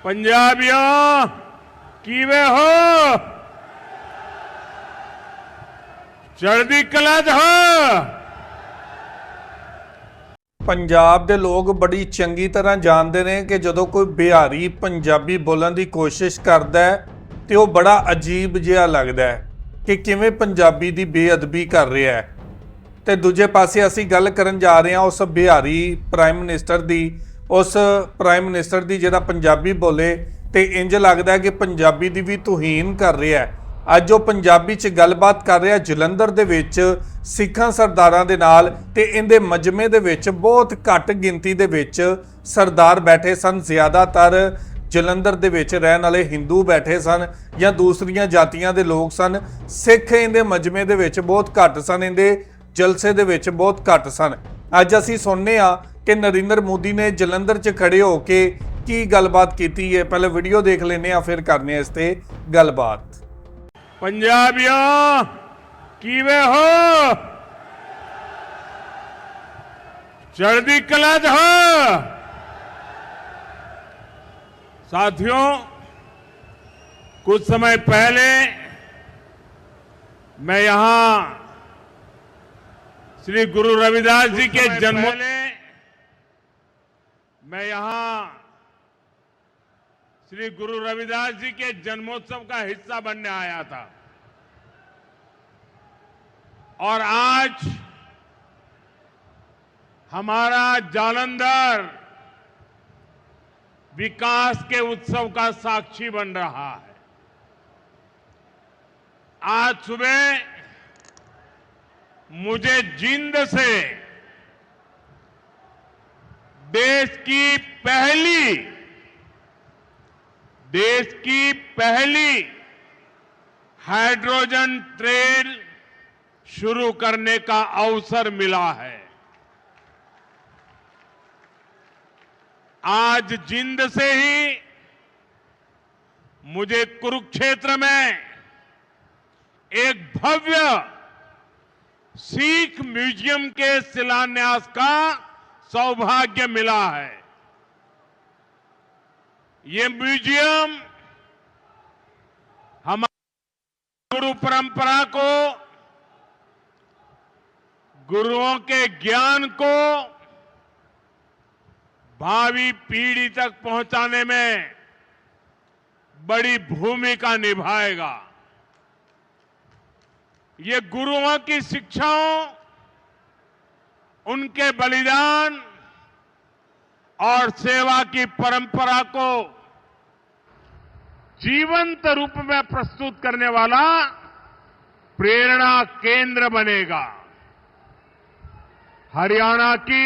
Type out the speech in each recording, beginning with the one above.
पंजाबियों किवे हो, चढ़दी कला च हो। ਪੰਜਾਬ ਦੇ ਲੋਕ ਬੜੀ ਚੰਗੀ ਤਰ੍ਹਾਂ ਜਾਣਦੇ ਨੇ ਕਿ ਜਦੋਂ ਕੋਈ ਬਿਹਾਰੀ ਪੰਜਾਬੀ ਬੋਲਣ ਦੀ ਕੋਸ਼ਿਸ਼ ਕਰਦਾ ਹੈ ਤੇ ਉਹ ਬੜਾ ਅਜੀਬ ਜਿਹਾ ਲੱਗਦਾ ਹੈ ਕਿ ਕਿਵੇਂ ਪੰਜਾਬੀ ਦੀ ਬੇਅਦਬੀ ਕਰ ਰਿਹਾ ਹੈ। ਤੇ ਦੂਜੇ ਪਾਸੇ ਅਸੀਂ ਗੱਲ ਕਰਨ ਜਾ ਰਹੇ ਹਾਂ ਉਸ ਬਿਹਾਰੀ ਪ੍ਰਾਈਮ ਮਿਨਿਸਟਰ ਦੀ ਜਿਹੜਾ ਪੰਜਾਬੀ ਬੋਲੇ ਤੇ ਇੰਜ ਲੱਗਦਾ ਕਿ ਪੰਜਾਬੀ ਦੀ ਵੀ ਤੋਹੀਨ ਕਰ ਰਿਹਾ ਹੈ। ਅੱਜ ਉਹ ਪੰਜਾਬੀ 'ਚ ਗੱਲਬਾਤ ਕਰ ਰਿਹਾ ਜਲੰਧਰ ਦੇ ਵਿੱਚ ਸਿੱਖਾਂ ਸਰਦਾਰਾਂ ਦੇ ਨਾਲ ਤੇ ਇਹਦੇ ਮਜਮੇ ਦੇ ਵਿੱਚ ਬਹੁਤ ਘੱਟ ਗਿਣਤੀ ਦੇ ਵਿੱਚ ਸਰਦਾਰ ਬੈਠੇ ਸਨ। ਜ਼ਿਆਦਾਤਰ ਜਲੰਧਰ ਦੇ ਵਿੱਚ ਰਹਿਣ ਵਾਲੇ ਹਿੰਦੂ ਬੈਠੇ ਸਨ ਜਾਂ ਦੂਸਰੀਆਂ ਜਾਤੀਆਂ ਦੇ ਲੋਕ ਸਨ। ਸਿੱਖ ਇਹਦੇ ਮਜਮੇ ਦੇ ਵਿੱਚ ਬਹੁਤ ਘੱਟ ਸਨ, ਇਹਦੇ ਜਲਸੇ ਦੇ ਵਿੱਚ ਬਹੁਤ ਘੱਟ ਸਨ। ਅੱਜ ਅਸੀਂ ਸੁਣਨੇ ਆ ਕਿ ਨਰਿੰਦਰ ਮੋਦੀ ਨੇ ਜਲੰਧਰ 'ਚ ਖੜੇ ਹੋ ਕੇ ਕੀ ਗੱਲਬਾਤ ਕੀਤੀ ਹੈ। ਪਹਿਲੇ ਵੀਡੀਓ ਦੇਖ ਲੈਂਦੇ ਆ, ਫਿਰ ਕਰਨੇ ਇਸ ਤੇ ਗੱਲਬਾਤ। पंजाबियों किवे हो, चढ़दी कला च हो। साथियों, कुछ समय पहले मैं यहां श्री गुरु रविदास जी के जन्म श्री गुरु रविदास जी के जन्मोत्सव का हिस्सा बनने आया था और आज हमारा जालंधर विकास के उत्सव का साक्षी बन रहा है। आज सुबह मुझे जींद से देश की पहली हाइड्रोजन ट्रेन शुरू करने का अवसर मिला है। आज जींद से ही मुझे कुरुक्षेत्र में एक भव्य सिख म्यूजियम के शिलान्यास का सौभाग्य मिला है। ये म्यूजियम हमारी गुरु परंपरा को, गुरुओं के ज्ञान को भावी पीढ़ी तक पहुंचाने में बड़ी भूमिका निभाएगा। ये गुरुओं की शिक्षाओं, उनके बलिदान और सेवा की परंपरा को जीवंत रूप में प्रस्तुत करने वाला प्रेरणा केंद्र बनेगा। हरियाणा की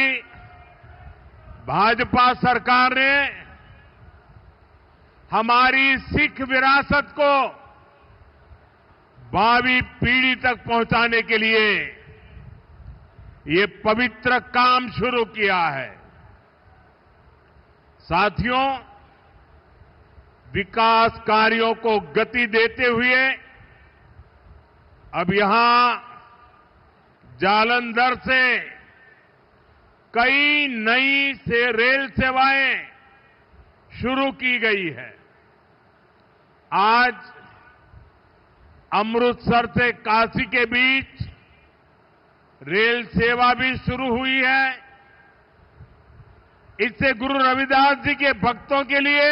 भाजपा सरकार ने हमारी सिख विरासत को भावी पीढ़ी तक पहुंचाने के लिए ये पवित्र काम शुरू किया है। साथियों, विकास कार्यों को गति देते हुए अब यहां जालंधर से कई नई रेल सेवाएं शुरू की गई है। आज अमृतसर से काशी के बीच रेल सेवा भी शुरू हुई है। इससे गुरु रविदास जी के भक्तों के लिए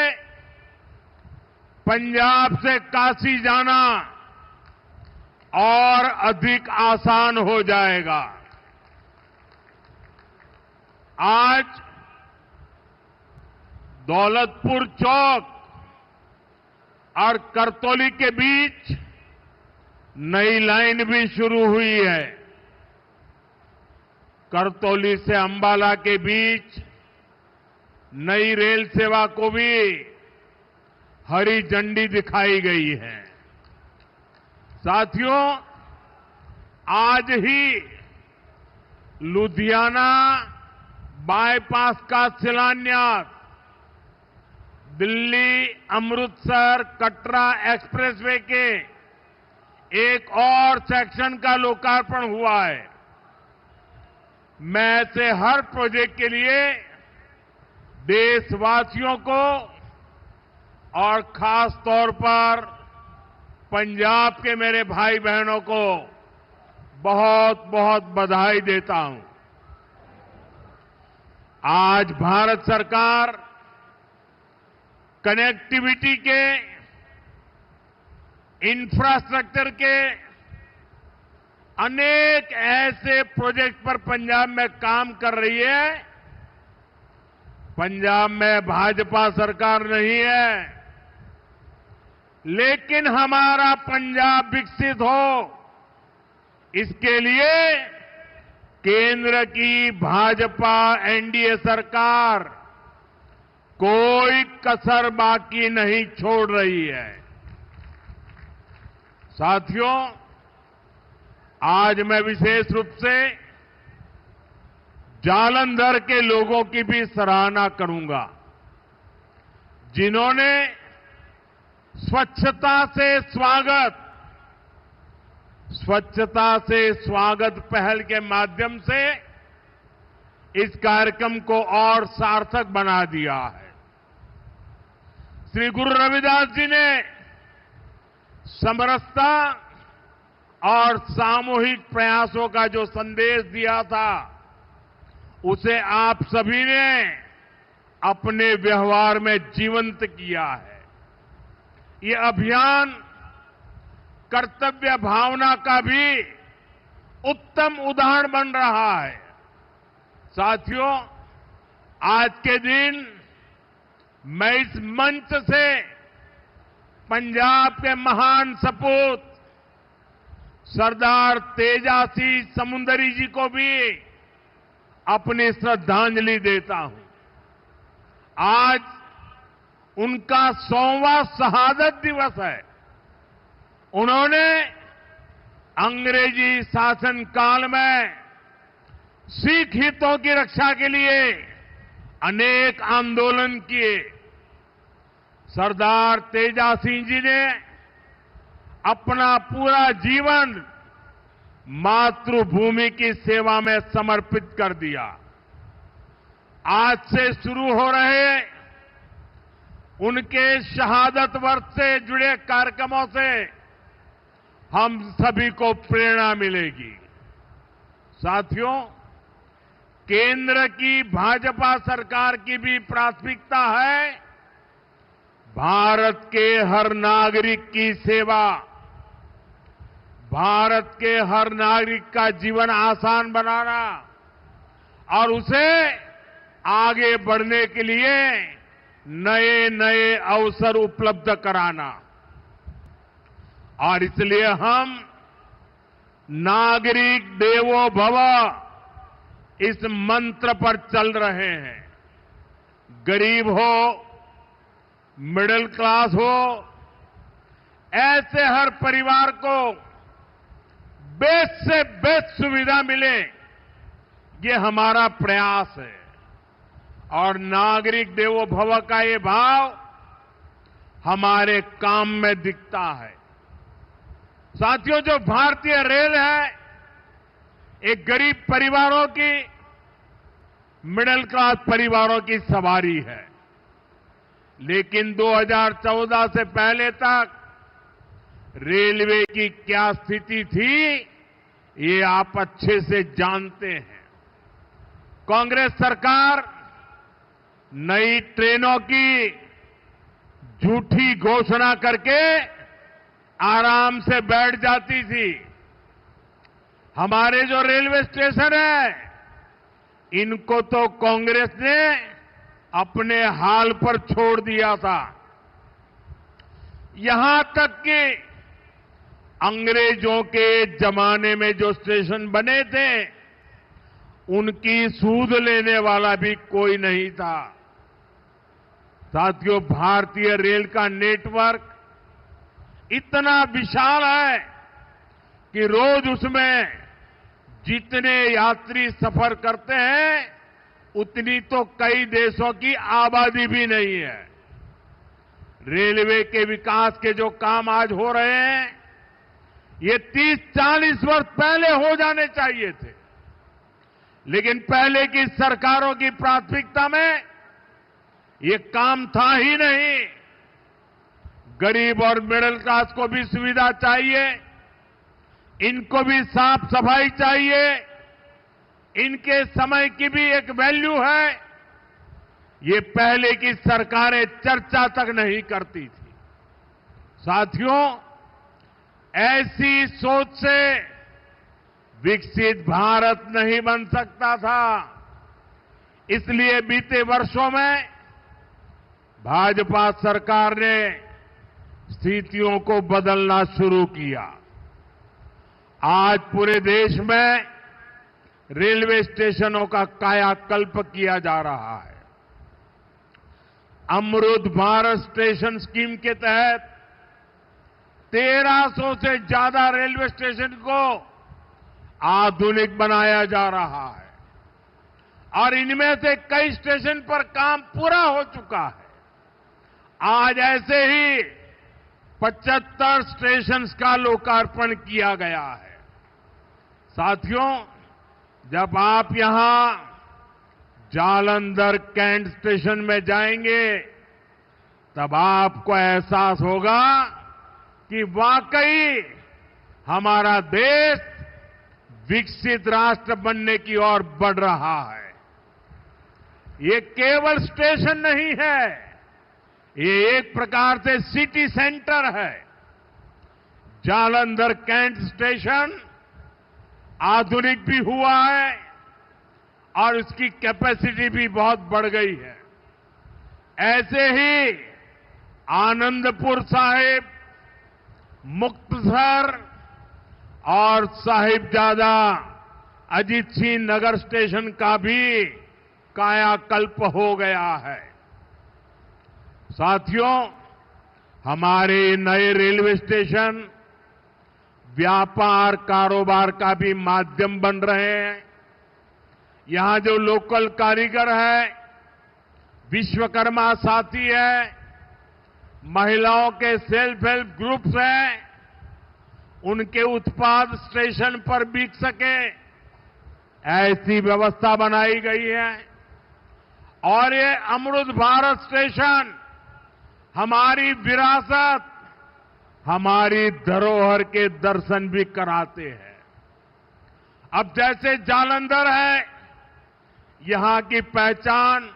पंजाब से काशी जाना और अधिक आसान हो जाएगा। आज दौलतपुर चौक और करतौली के बीच नई लाइन भी शुरू हुई है। करतौली से अंबाला के बीच नई रेल सेवा को भी हरी झंडी दिखाई गई है। साथियों, आज ही लुधियाना बाईपास का शिलान्यास, दिल्ली अमृतसर कटरा एक्सप्रेसवे के एक और सेक्शन का लोकार्पण हुआ है। मैं ऐसे हर प्रोजेक्ट के लिए देशवासियों को और खास तौर पर पंजाब के मेरे भाई बहनों को बहुत बहुत बधाई देता हूं। आज भारत सरकार कनेक्टिविटी के, इंफ्रास्ट्रक्चर के अनेक ऐसे प्रोजेक्ट पर पंजाब में काम कर रही है। पंजाब में भाजपा सरकार नहीं है, लेकिन हमारा पंजाब विकसित हो, इसके लिए केंद्र की भाजपा एनडीए सरकार कोई कसर बाकी नहीं छोड़ रही है। साथियों, आज मैं विशेष रूप से जालंधर के लोगों की भी सराहना करूंगा, जिन्होंने स्वच्छता से स्वागत पहल के माध्यम से इस कार्यक्रम को और सार्थक बना दिया है। श्री गुरु रविदास जी ने समरसता और सामूहिक प्रयासों का जो संदेश दिया था, उसे आप सभी ने अपने व्यवहार में जीवंत किया है। ये अभियान कर्तव्य भावना का भी उत्तम उदाहरण बन रहा है। साथियों, आज के दिन मैं इस मंच से पंजाब के महान सपूत सरदार तेजासी समुंदरी जी को भी अपनी श्रद्धांजलि देता हूं। आज उनका 100वां शहादत दिवस है। उन्होंने अंग्रेजी शासन काल में सिख हितों की रक्षा के लिए अनेक आंदोलन किए। सरदार तेजा सिंह जी ने अपना पूरा जीवन मातृभूमि की सेवा में समर्पित कर दिया। आज से शुरू हो रहे उनके शहादत वर्ष से जुड़े कार्यक्रमों से हम सभी को प्रेरणा मिलेगी। साथियों, केंद्र की भाजपा सरकार की भी प्राथमिकता है भारत के हर नागरिक की सेवा, भारत के हर नागरिक का जीवन आसान बनाना और उसे आगे बढ़ने के लिए नए नए अवसर उपलब्ध कराना। और इसलिए हम नागरिक देवो भव इस मंत्र पर चल रहे हैं। गरीब हो, मिडिल क्लास हो, ऐसे हर परिवार को बेस्ट से बेस्ट सुविधा मिले, ये हमारा प्रयास है। और नागरिक देवो भव का ये भाव हमारे काम में दिखता है। साथियों, जो भारतीय रेल है, एक गरीब परिवारों की, मिडिल क्लास परिवारों की सवारी है। लेकिन 2014 से पहले तक रेलवे की क्या स्थिति थी, ये आप अच्छे से जानते हैं। कांग्रेस सरकार नई ट्रेनों की झूठी घोषणा करके आराम से बैठ जाती थी। हमारे जो रेलवे स्टेशन है, इनको तो कांग्रेस ने अपने हाल पर छोड़ दिया था। यहां तक कि अंग्रेजों के जमाने में जो स्टेशन बने थे, उनकी सूध लेने वाला भी कोई नहीं था। साथियों, भारतीय रेल का नेटवर्क इतना विशाल है कि रोज उसमें जितने यात्री सफर करते हैं, उतनी तो कई देशों की आबादी भी नहीं है। रेलवे के विकास के जो काम आज हो रहे हैं, ये 30-40 वर्ष पहले हो जाने चाहिए थे। लेकिन पहले की सरकारों की प्राथमिकता में ये काम था ही नहीं। गरीब और मिडिल क्लास को भी सुविधा चाहिए, इनको भी साफ सफाई चाहिए, इनके समय की भी एक वैल्यू है। ये पहले की सरकारें चर्चा तक नहीं करती थी। साथियों, ऐसी सोच से विकसित भारत नहीं बन सकता था। इसलिए बीते वर्षों में भाजपा सरकार ने स्थितियों को बदलना शुरू किया। आज पूरे देश में रेलवे स्टेशनों का कायाकल्प किया जा रहा है। अमृत भारत स्टेशन स्कीम के तहत 1300 से ज्यादा रेलवे स्टेशन को आधुनिक बनाया जा रहा है और इनमें से कई स्टेशन पर काम पूरा हो चुका है। आज ऐसे ही 75 स्टेशन का लोकार्पण किया गया है। साथियों, जब आप यहां जालंधर कैंट स्टेशन में जाएंगे तब आपको एहसास होगा कि वाकई हमारा देश विकसित राष्ट्र बनने की ओर बढ़ रहा है। ये केवल स्टेशन नहीं है, ये एक प्रकार से सिटी सेंटर है। जालंधर कैंट स्टेशन आधुनिक भी हुआ है और उसकी कैपेसिटी भी बहुत बढ़ गई है। ऐसे ही आनंदपुर साहिब, मुक्तसर और साहिबजादा अजीत सिंह नगर स्टेशन का भी कायाकल्प हो गया है। साथियों, हमारे नए रेलवे स्टेशन व्यापार कारोबार का भी माध्यम बन रहे हैं। यहां जो लोकल कारीगर है, विश्वकर्मा साथी है, महिलाओं के सेल्फ हेल्प ग्रुप्स हैं, उनके उत्पाद स्टेशन पर बिक सके, ऐसी व्यवस्था बनाई गई है। और ये अमृत भारत स्टेशन हमारी विरासत, हमारी धरोहर के दर्शन भी कराते हैं। अब जैसे जालंधर है, यहां की पहचान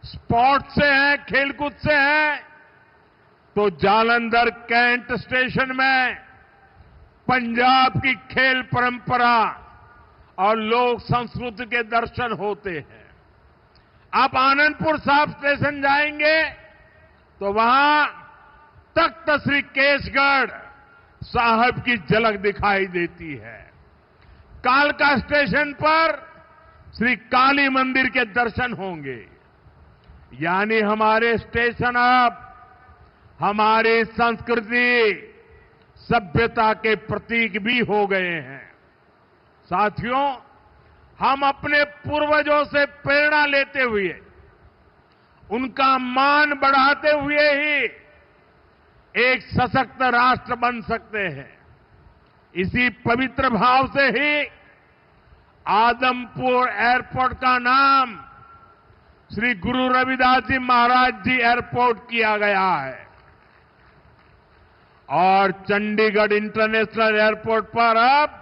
स्पोर्ट्स से है, खेलकूद से है, तो जालंधर कैंट स्टेशन में पंजाब की खेल परंपरा और लोक संस्कृति के दर्शन होते हैं। आप आनंदपुर साहिब स्टेशन जाएंगे तो वहां तख्त श्री केसगढ़ साहब की झलक दिखाई देती है। कालका स्टेशन पर श्री काली मंदिर के दर्शन होंगे। यानी हमारे स्टेशन अब हमारी संस्कृति, सभ्यता के प्रतीक भी हो गए हैं। साथियों, हम अपने पूर्वजों से प्रेरणा लेते हुए, उनका मान बढ़ाते हुए ही एक सशक्त राष्ट्र बन सकते हैं। इसी पवित्र भाव से ही आदमपुर एयरपोर्ट का नाम श्री गुरु रविदास जी महाराज जी एयरपोर्ट किया गया है और चंडीगढ़ इंटरनेशनल एयरपोर्ट पर अब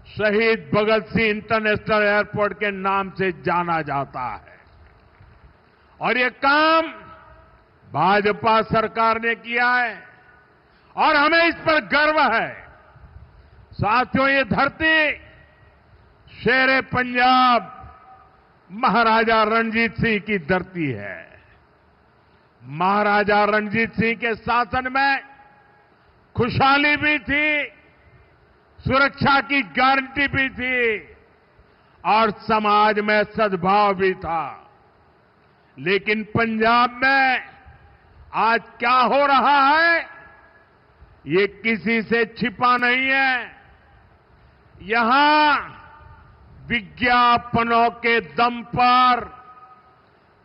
शहीद भगत सिंह इंटरनेशनल एयरपोर्ट के नाम से जाना जाता है। और ये काम भाजपा सरकार ने किया है और हमें इस पर गर्व है। साथियों, ये धरती शेरे पंजाब महाराजा रणजीत सिंह की धरती है। महाराजा रणजीत सिंह के शासन में खुशहाली भी थी, सुरक्षा की गारंटी भी थी और समाज में सद्भाव भी था। लेकिन पंजाब में आज क्या हो रहा है, ये किसी से छिपा नहीं है। यहां विज्ञापनों के दम पर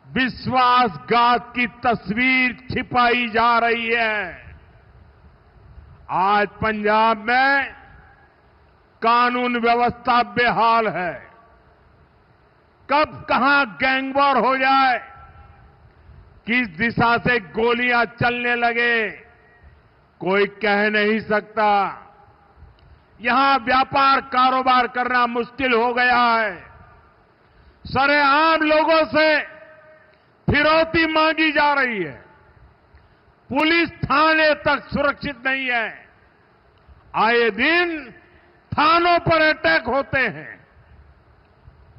विश्वासघात की तस्वीर छिपाई जा रही है। आज पंजाब में कानून व्यवस्था बेहाल है। कब कहां गैंगवॉर हो जाए, किस दिशा से गोलियां चलने लगे कोई कह नहीं सकता। यहां व्यापार कारोबार करना मुश्किल हो गया है। सरेआम लोगों से फिरौती मांगी जा रही है। पुलिस थाने तक सुरक्षित नहीं है। आए दिन थानों पर अटैक होते हैं।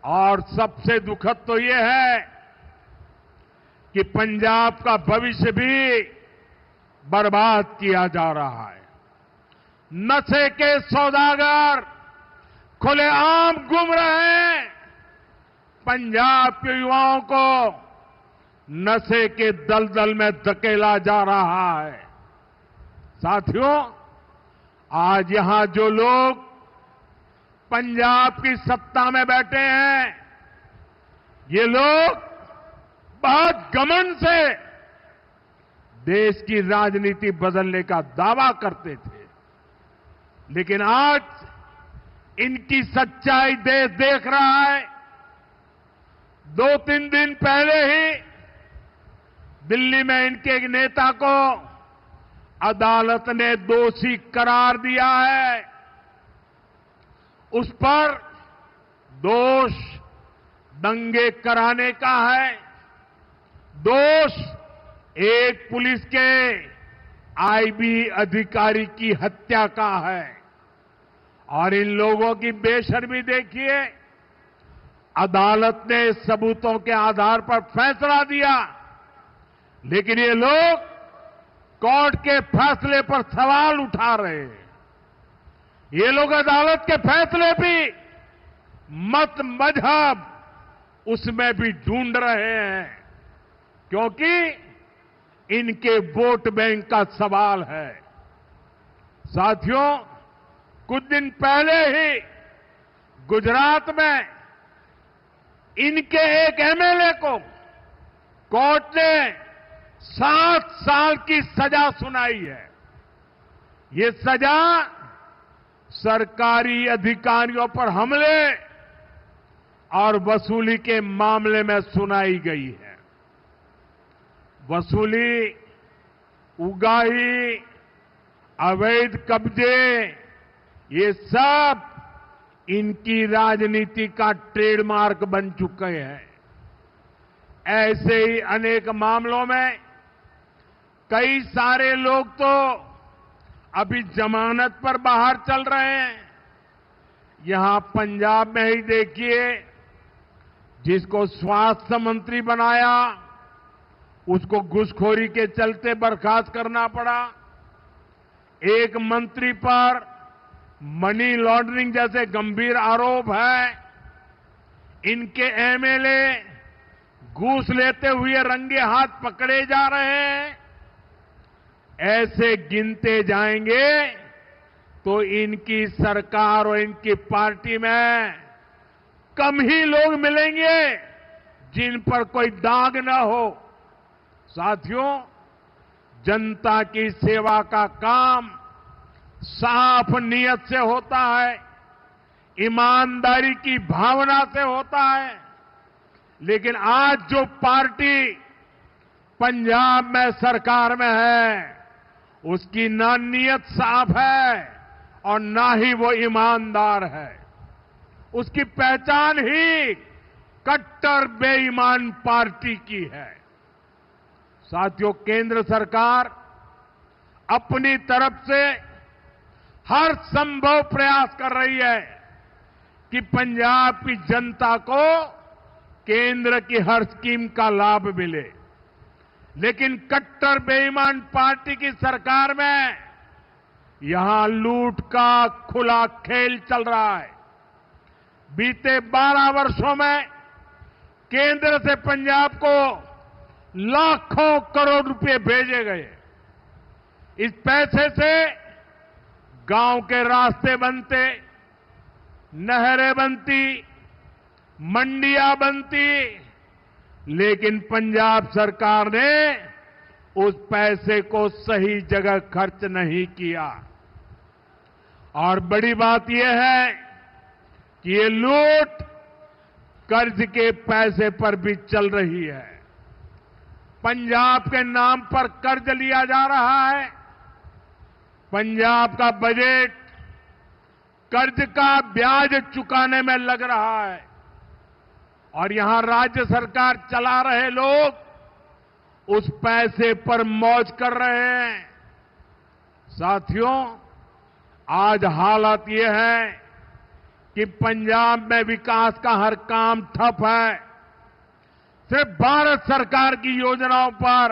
और सबसे दुखद तो ये है कि पंजाब का भविष्य भी बर्बाद किया जा रहा है। नशे के सौदागर खुलेआम घूम रहे हैं। पंजाब के युवाओं को नशे के दलदल में धकेला जा रहा है। साथियों, आज यहां जो लोग पंजाब की सत्ता में बैठे हैं, ये लोग बहुत घमंड से देश की राजनीति बदलने का दावा करते थे, लेकिन आज इनकी सच्चाई देश देख रहा है। 2-3 दिन पहले ही दिल्ली में इनके एक नेता को अदालत ने दोषी करार दिया है। उस पर दोष दंगे कराने का है, दोष एक पुलिस के आईबी अधिकारी की हत्या का है। और इन लोगों की बेशर्मी देखिए, अदालत ने सबूतों के आधार पर फैसला दिया, लेकिन ये लोग कोर्ट के फैसले पर सवाल उठा रहे हैं। ये लोग अदालत के फैसले भी मत मजहब उसमें भी ढूंढ रहे हैं, क्योंकि इनके वोट बैंक का सवाल है। साथियों, कुछ दिन पहले ही गुजरात में इनके एक एमएलए को कोर्ट ने 7 साल की सजा सुनाई है। ये सजा सरकारी अधिकारियों पर हमले और वसूली के मामले में सुनाई गई है। वसूली, उगाही, अवैध कब्जे, ये सब इनकी राजनीति का ट्रेडमार्क बन चुके हैं। ऐसे ही अनेक मामलों में कई सारे लोग तो अभी जमानत पर बाहर चल रहे हैं। यहां पंजाब में ही देखिए, जिसको स्वास्थ्य मंत्री बनाया उसको घूसखोरी के चलते बर्खास्त करना पड़ा। एक मंत्री पर मनी लॉन्ड्रिंग जैसे गंभीर आरोप है। इनके एमएलए घूस लेते हुए रंगे हाथ पकड़े जा रहे हैं। ऐसे गिनते जाएंगे तो इनकी सरकार और इनकी पार्टी में कम ही लोग मिलेंगे जिन पर कोई दाग न हो। साथियों, जनता की सेवा का काम साफ नियत से होता है, ईमानदारी की भावना से होता है। लेकिन आज जो पार्टी पंजाब में सरकार में है, उसकी ना नियत साफ है और ना ही वो ईमानदार है। उसकी पहचान ही कट्टर बेईमान पार्टी की है। साथियों, केंद्र सरकार अपनी तरफ से हर संभव प्रयास कर रही है कि पंजाब की जनता को केंद्र की हर स्कीम का लाभ मिले। लेकिन कट्टर बेईमान पार्टी की सरकार में यहां लूट का खुला खेल चल रहा है। बीते 12 वर्षों में केंद्र से पंजाब को लाखों करोड़ रुपए भेजे गए। इस पैसे से गांव के रास्ते बनते, नहरें बनती, मंडियां बनती, लेकिन पंजाब सरकार ने उस पैसे को सही जगह खर्च नहीं किया। और बड़ी बात यह है कि ये लूट कर्ज के पैसे पर भी चल रही है। पंजाब के नाम पर कर्ज लिया जा रहा है। पंजाब का बजट कर्ज का ब्याज चुकाने में लग रहा है और यहां राज्य सरकार चला रहे लोग उस पैसे पर मौज कर रहे हैं। साथियों, आज हालत यह है कि पंजाब में विकास का हर काम ठप है। सिर्फ भारत सरकार की योजनाओं पर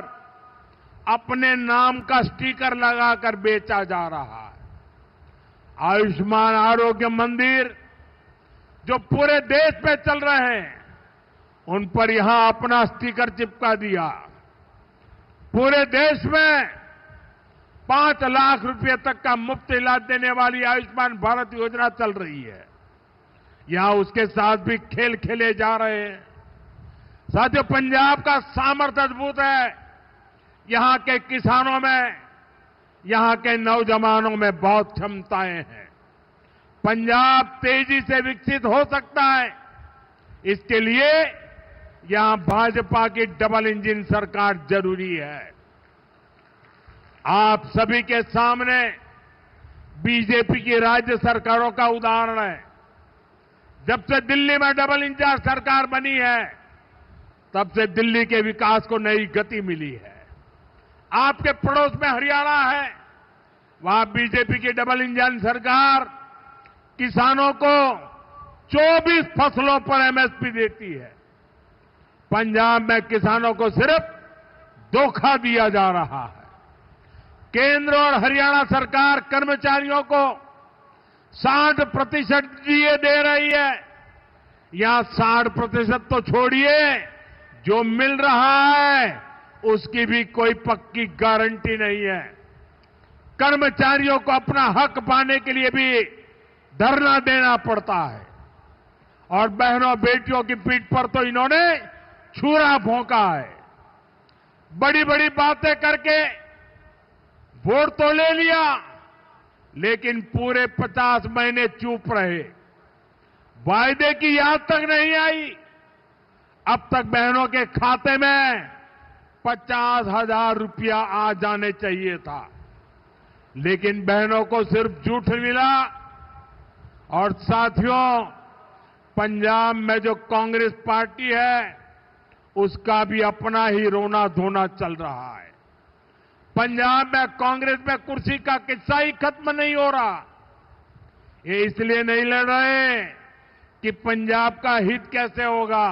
अपने नाम का स्टिकर लगाकर बेचा जा रहा है। आयुष्मान आरोग्य मंदिर जो पूरे देश में चल रहे हैं, उन पर यहां अपना स्टिकर चिपका दिया। पूरे देश में 5 लाख रुपए तक का मुफ्त इलाज देने वाली आयुष्मान भारत योजना चल रही है। यहां उसके साथ भी खेल खेले जा रहे हैं। साथियों, पंजाब का सामर्थ्य अद्भुत है। यहां के किसानों में, यहां के नौजवानों में बहुत क्षमताएं हैं। पंजाब तेजी से विकसित हो सकता है। इसके लिए यहां भाजपा की डबल इंजन सरकार जरूरी है। आप सभी के सामने बीजेपी की राज्य सरकारों का उदाहरण है। जब से दिल्ली में डबल इंजन सरकार बनी है, तब से दिल्ली के विकास को नई गति मिली है। आपके पड़ोस में हरियाणा है, वहां बीजेपी की डबल इंजन सरकार किसानों को 24 फसलों पर एमएसपी देती है। पंजाब में किसानों को सिर्फ धोखा दिया जा रहा है। केंद्र और हरियाणा सरकार कर्मचारियों को 60% डीए दे रही है। यहां 60% तो छोड़िए, जो मिल रहा है उसकी भी कोई पक्की गारंटी नहीं है। कर्मचारियों को अपना हक पाने के लिए भी धरना देना पड़ता है और बहनों बेटियों की पीठ पर तो इन्होंने छुरा भोंका है। बड़ी बड़ी बातें करके वोट तो ले लिया, लेकिन पूरे 50 महीने चुप रहे। वायदे की याद तक नहीं आई। अब तक बहनों के खाते में 50,000 रुपया आ जाने चाहिए था, लेकिन बहनों को सिर्फ झूठ मिला। और साथियों, पंजाब में जो कांग्रेस पार्टी है, उसका भी अपना ही रोना धोना चल रहा है। पंजाब में कांग्रेस में कुर्सी का किस्सा ही खत्म नहीं हो रहा। ये इसलिए नहीं लड़ रहे कि पंजाब का हित कैसे होगा।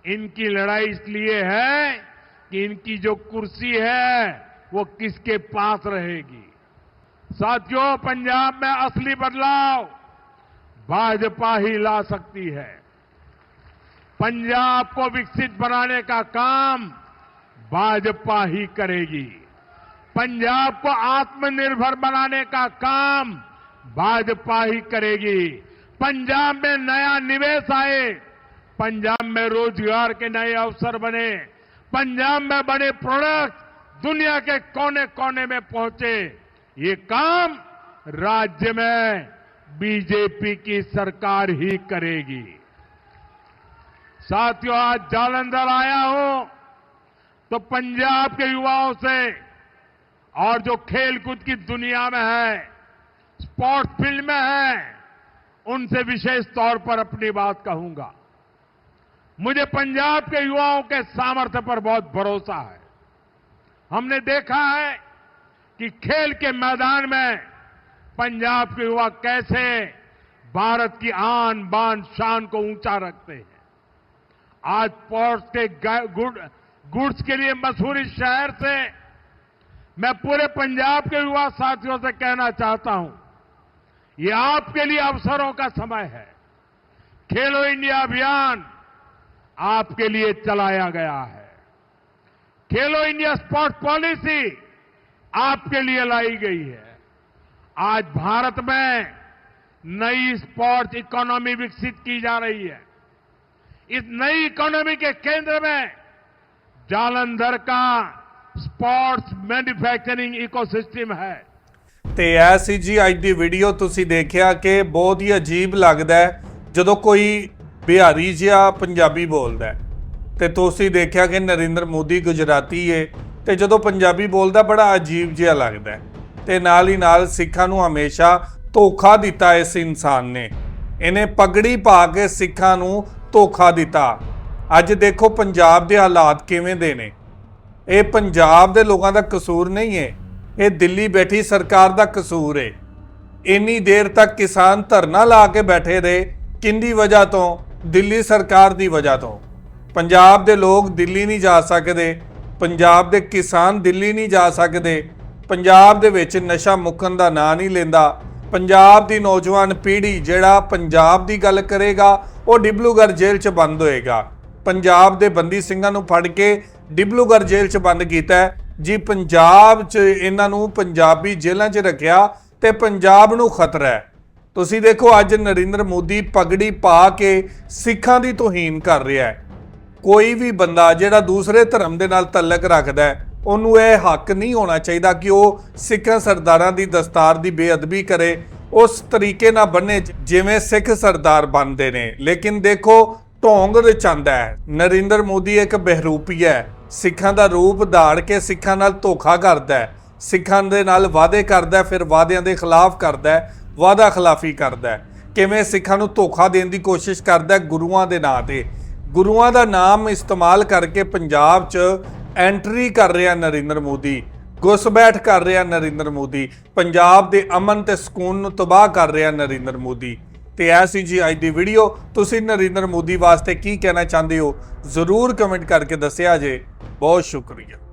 इनकी लड़ाई इसलिए है कि इनकी जो कुर्सी है वो किसके पास रहेगी। साथियों, पंजाब में असली बदलाव भाजपा ही ला सकती है। पंजाब को विकसित बनाने का काम भाजपा ही करेगी। पंजाब को आत्मनिर्भर बनाने का काम भाजपा ही करेगी। पंजाब में नया निवेश आए, पंजाब में रोजगार के नए अवसर बने, पंजाब में बने प्रोडक्ट दुनिया के कोने कोने में पहुंचे, ये काम राज्य में बीजेपी की सरकार ही करेगी। साथियों, आज जालंधर आया हूं तो पंजाब के युवाओं से और जो खेलकूद की दुनिया में है, स्पोर्ट्स फील्ड में है, उनसे विशेष तौर पर अपनी बात कहूंगा। मुझे पंजाब के युवाओं के सामर्थ्य पर बहुत भरोसा है। हमने देखा है कि खेल के मैदान में पंजाब के युवा कैसे भारत की आन बान शान को ऊंचा रखते हैं। आज स्पोर्ट्स के गुड्स के लिए मशहूर इस शहर से मैं पूरे पंजाब के युवा साथियों से कहना चाहता हूं, ये आपके लिए अवसरों का समय है। खेलो इंडिया अभियान आपके लिए चलाया गया है। खेलो इंडिया स्पोर्ट्स पॉलिसी आपके लिए लाई गई है। आज भारत में नई स्पोर्ट्स इकोनॉमी विकसित की जा रही है। इस नई इकोनॉमी के केंद्र में जालंधर का स्पोर्ट्स मैन्युफैक्चरिंग इकोसिस्टम है। ਤੇ ਐਸੀ ਜੀ ਅੱਜ ਦੀ ਵੀਡੀਓ ਤੁਸੀਂ ਦੇਖਿਆ ਕਿ ਬਹੁਤ ਹੀ ਅਜੀਬ ਲੱਗਦਾ ਹੈ ਜਦੋਂ ਕੋਈ ਬਿਹਾਰੀ ਜਿਹਾ ਪੰਜਾਬੀ ਬੋਲਦਾ ਹੈ। ਤੇ ਤੁਸੀਂ ਦੇਖਿਆ ਕਿ ਨਰਿੰਦਰ ਮੋਦੀ ਗੁਜਰਾਤੀ ਏ ਤੇ ਜਦੋਂ ਪੰਜਾਬੀ ਬੋਲਦਾ ਬੜਾ ਅਜੀਬ ਜਿਹਾ ਲੱਗਦਾ ਹੈ। ਤੇ ਨਾਲ ਹੀ ਨਾਲ ਸਿੱਖਾਂ ਨੂੰ ਹਮੇਸ਼ਾ ਧੋਖਾ ਦਿੱਤਾ ਇਸ ਇਨਸਾਨ ਨੇ। ਇਹਨੇ ਪਗੜੀ ਪਾ ਕੇ ਸਿੱਖਾਂ ਨੂੰ ਧੋਖਾ ਦਿੱਤਾ। ਅੱਜ ਦੇਖੋ ਪੰਜਾਬ ਦੇ ਹਾਲਾਤ ਕਿਵੇਂ ਦੇ ਨੇ। ਇਹ ਪੰਜਾਬ ਦੇ ਲੋਕਾਂ ਦਾ ਕਸੂਰ ਨਹੀਂ ਹੈ, ਇਹ ਦਿੱਲੀ ਬੈਠੀ ਸਰਕਾਰ ਦਾ ਕਸੂਰ ਹੈ। ਇੰਨੀ ਦੇਰ ਤੱਕ ਕਿਸਾਨ ਧਰਨਾ ਲਾ ਕੇ ਬੈਠੇ ਰਹੇ, ਕਿੰਦੀ ਵਜ੍ਹਾ ਤੋਂ? ਦਿੱਲੀ ਸਰਕਾਰ ਦੀ ਵਜ੍ਹਾ ਤੋਂ। ਪੰਜਾਬ ਦੇ ਲੋਕ ਦਿੱਲੀ ਨਹੀਂ ਜਾ ਸਕਦੇ, ਪੰਜਾਬ ਦੇ ਕਿਸਾਨ ਦਿੱਲੀ ਨਹੀਂ ਜਾ ਸਕਦੇ। ਪੰਜਾਬ ਦੇ ਵਿੱਚ ਨਸ਼ਾ ਮੁੱਕਣ ਦਾ ਨਾਂ ਨਹੀਂ ਲੈਂਦਾ। ਪੰਜਾਬ ਦੀ ਨੌਜਵਾਨ ਪੀੜ੍ਹੀ ਜਿਹੜਾ ਪੰਜਾਬ ਦੀ ਗੱਲ ਕਰੇਗਾ ਉਹ ਡਿਬਲੂਗੜ੍ਹ ਜੇਲ੍ਹ 'ਚ ਬੰਦ ਹੋਏਗਾ। ਪੰਜਾਬ ਦੇ ਬੰਦੀ ਸਿੰਘਾਂ ਨੂੰ ਫੜ ਕੇ ਡਿਬਲੂਗੜ੍ਹ ਜੇਲ੍ਹ 'ਚ ਬੰਦ ਕੀਤਾ ਜੀ। ਪੰਜਾਬ 'ਚ ਇਹਨਾਂ ਨੂੰ ਪੰਜਾਬੀ ਜੇਲ੍ਹਾਂ 'ਚ ਰੱਖਿਆ ਤੇ ਪੰਜਾਬ ਨੂੰ ਖਤਰਾ ਹੈ। ਤੁਸੀਂ ਦੇਖੋ ਅੱਜ ਨਰਿੰਦਰ ਮੋਦੀ ਪਗੜੀ ਪਾ ਕੇ ਸਿੱਖਾਂ ਦੀ ਤੋਹੀਨ ਕਰ ਰਿਹਾ ਹੈ। ਕੋਈ ਵੀ ਬੰਦਾ ਜਿਹੜਾ ਦੂਸਰੇ ਧਰਮ ਦੇ ਨਾਲ ਤਲਕ ਰੱਖਦਾ ਹੈ, ਉਹਨੂੰ ਇਹ ਹੱਕ ਨਹੀਂ ਹੋਣਾ ਚਾਹੀਦਾ ਕਿ ਉਹ ਸਿੱਖਾਂ ਸਰਦਾਰਾਂ ਦੀ ਦਸਤਾਰ ਦੀ ਬੇਅਦਬੀ ਕਰੇ, ਉਸ ਤਰੀਕੇ ਨਾਲ ਬੰਨੇ ਜਿਵੇਂ ਸਿੱਖ ਸਰਦਾਰ ਬਣਦੇ ਨੇ। ਲੇਕਿਨ ਦੇਖੋ ਢੋਂਗ ਰਚਾਂਦਾ ਹੈ। ਨਰਿੰਦਰ ਮੋਦੀ ਇੱਕ ਬਹਿਰੂਪੀਆ ਹੈ, ਸਿੱਖਾਂ ਦਾ ਰੂਪ ਧਾਰ ਕੇ ਸਿੱਖਾਂ ਨਾਲ ਧੋਖਾ ਕਰਦਾ ਹੈ, ਸਿੱਖਾਂ ਦੇ ਨਾਲ ਵਾਅਦੇ ਕਰਦਾ, ਫਿਰ ਵਾਅਦਿਆਂ ਦੇ ਖਿਲਾਫ ਕਰਦਾ, ਵਾਅਦਾ ਖਿਲਾਫੀ ਕਰਦਾ। ਕਿਵੇਂ ਸਿੱਖਾਂ ਨੂੰ ਧੋਖਾ ਦੇਣ ਦੀ ਕੋਸ਼ਿਸ਼ ਕਰਦਾ ਗੁਰੂਆਂ ਦੇ ਨਾਂ ਤੇ। ਗੁਰੂਆਂ ਦਾ ਨਾਮ ਇਸਤੇਮਾਲ ਕਰਕੇ ਪੰਜਾਬ 'ਚ ਐਂਟਰੀ ਕਰ ਰਿਹਾ ਨਰਿੰਦਰ ਮੋਦੀ, ਘੁਸਬੈਠ ਕਰ ਰਿਹਾ ਨਰਿੰਦਰ ਮੋਦੀ, ਪੰਜਾਬ ਦੇ ਅਮਨ ਤੇ ਸਕੂਨ ਨੂੰ ਤਬਾਹ ਕਰ ਰਿਹਾ ਨਰਿੰਦਰ ਮੋਦੀ। ਤੇ ਐਸੀ ਜੀ ਅੱਜ ਦੀ ਵੀਡੀਓ। ਤੁਸੀਂ ਨਰਿੰਦਰ ਮੋਦੀ ਵਾਸਤੇ ਕੀ ਕਹਿਣਾ ਚਾਹੁੰਦੇ ਹੋ ਜ਼ਰੂਰ ਕਮੈਂਟ ਕਰਕੇ ਦੱਸਿਆ ਜੇ। ਬਹੁਤ ਸ਼ੁਕਰੀਆ।